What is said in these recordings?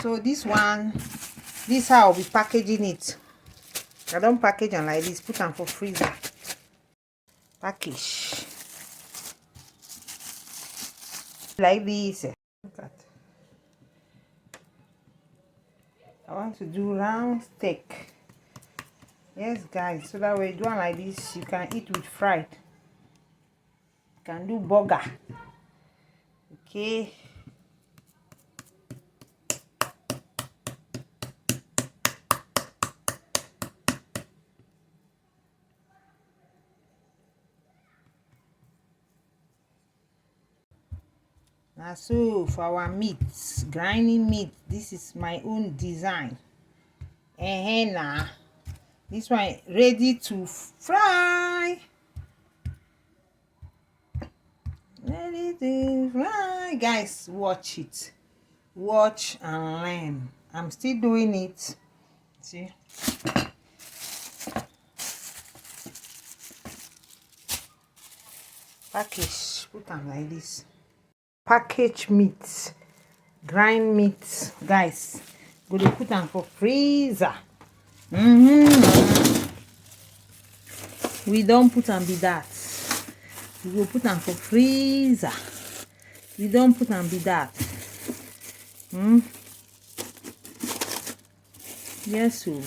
So this one, this how I'll be packaging it. I don't package them like this, put them for freezer. Package like this. Look at. I want to do round steak. Yes, guys, so that way do one like this, you can eat with fried. You can do burger. Okay. Now, so for our meats, grinding meat, this is my own design. And now, this one ready to fry. Ready to fry. Guys, watch it. Watch and learn. I'm still doing it. See? Package. Put them like this. Package meat, grind meat, guys. Go to put them for freezer. We don't put them be that. We go put them for freezer. We don't put them be that. Yes, so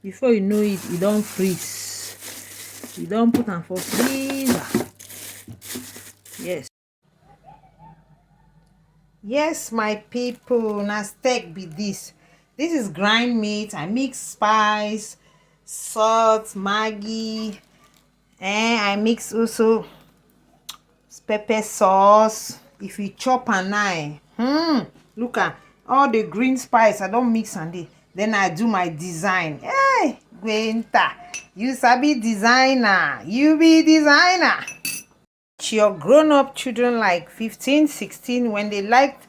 before you know it, we don't freeze. We don't put them for freezer. Yes. Yes, my people, now steak be this. This is grind meat. I mix spice, salt, Maggi, and I mix also pepper sauce. If you chop and I, look at all the green spice. I don't mix and then I do my design. Hey, Gwenta, you sabi designer. You be designer. Your grown-up children like 15, 16, when they like,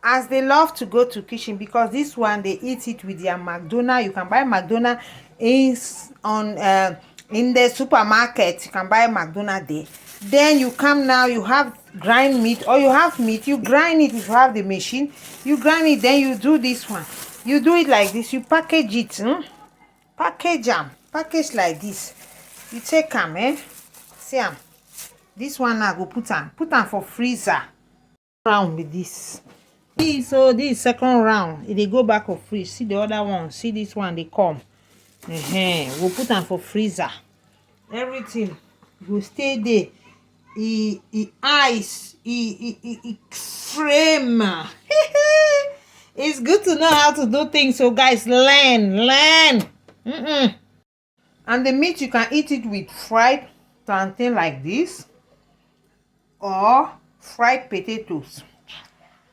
as they love to go to kitchen, because this one they eat it with their McDonald's. You can buy McDonald's in the supermarket. You can buy McDonald's there. Then you come now, you have grind meat, or you have meat, you grind it. If you have the machine, you grind it. Then you do this one. You do it like this. You package it. Package them. Package like this. You take them, see them. This one I go put them for freezer. Round with this. So this second round, they go back of freeze. See the other one. See this one, they come. We'll put them for freezer. Everything will stay there. Ice, frame. It's good to know how to do things. So guys, learn. And the meat, you can eat it with fried plantain like this, or fried potatoes.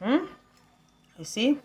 You see?